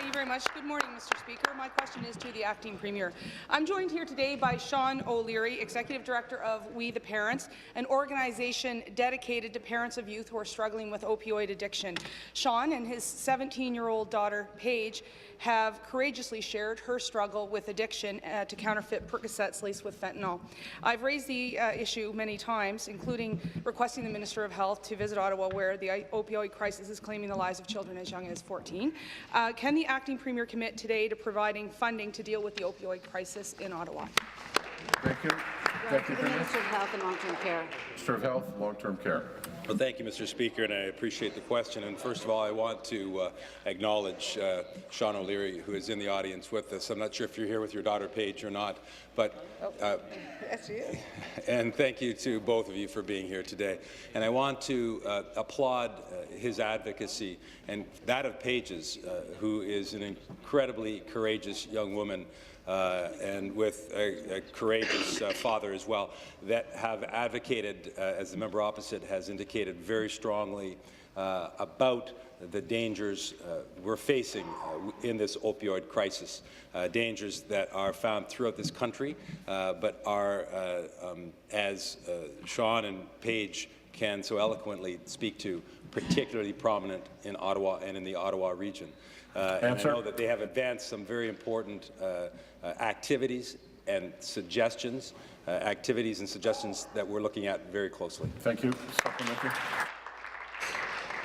you very much. Good morning, Mr. Speaker. My question is to the Acting Premier. I'm joined here today by Sean O'Leary, Executive Director of We the Parents, an organization dedicated to parents of youth who are struggling with opioid addiction. Sean and his 17-year-old daughter, Paige, have courageously shared her struggle with addiction to counterfeit Percocets laced with fentanyl. I've raised the issue many times, including requesting the Minister of Health to visit Ottawa, where the opioid crisis is claiming the lives of children as young as 14. Can the Acting Premier commit today to providing funding to deal with the opioid crisis in Ottawa? Thank you. To the Minister of Health and Long-Term Care. Minister of Health, Long-Term Care. Well, thank you, Mr. Speaker, and I appreciate the question. And first of all, I want to acknowledge Sean O'Leary, who is in the audience with us. I'm not sure if you're here with your daughter, Paige, or not, but Yes, she is. and thank you to both of you for being here today. And I want to applaud his advocacy and that of Paige's, who is an incredibly courageous young woman and with a courageous father as well, that have advocated, as the member opposite has indicated, very strongly about the dangers we're facing in this opioid crisis, dangers that are found throughout this country, but are, as Sean and Paige can so eloquently speak to, particularly prominent in Ottawa and in the Ottawa region. And I know that they have advanced some very important activities and suggestions, that we're looking at very closely. Thank you. Supplementary.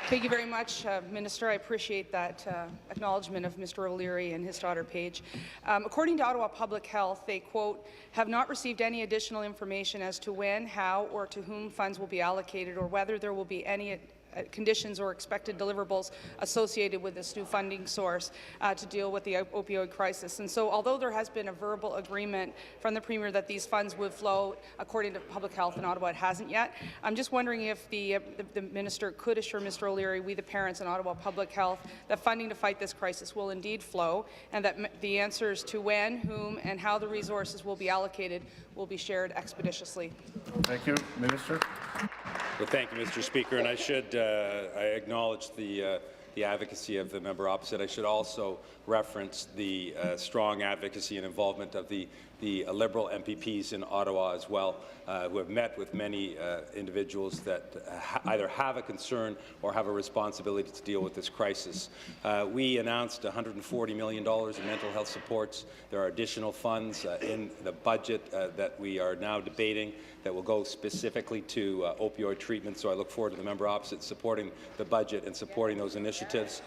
Thank you very much, Minister. I appreciate that acknowledgement of Mr. O'Leary and his daughter, Paige. According to Ottawa Public Health, they, quote, have not received any additional information as to when, how, or to whom funds will be allocated, or whether there will be any conditions or expected deliverables associated with this new funding source to deal with the opioid crisis. And so, although there has been a verbal agreement from the Premier that these funds would flow according to Public Health in Ottawa, it hasn't yet. I'm just wondering if the Minister could assure Mr. O'Leary, we the parents in Ottawa Public Health, that funding to fight this crisis will indeed flow, and that the answers to when, whom, and how the resources will be allocated will be shared expeditiously. Thank you. Minister. Well, thank you, Mr. Speaker, and I should I acknowledge the advocacy of the member opposite. I should also reference the strong advocacy and involvement of the Liberal MPPs in Ottawa as well, who have met with many individuals that either have a concern or have a responsibility to deal with this crisis. We announced $140 million in mental health supports. There are additional funds in the budget that we are now debating that will go specifically to opioid treatment, so I look forward to the member opposite supporting the budget and supporting those initiatives.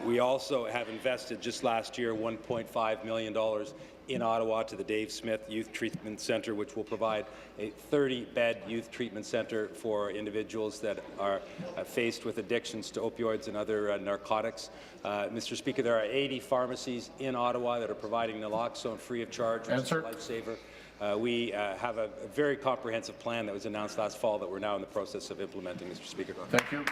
We also have invested just last year $1.5 million in Ottawa to the Dave Smith Youth Treatment Centre, which will provide a 30-bed youth treatment centre for individuals that are faced with addictions to opioids and other narcotics. Mr. Speaker, there are 80 pharmacies in Ottawa that are providing naloxone free of charge, which is a lifesaver. We have a very comprehensive plan that was announced last fall that we're now in the process of implementing, Mr. Speaker. Thank you.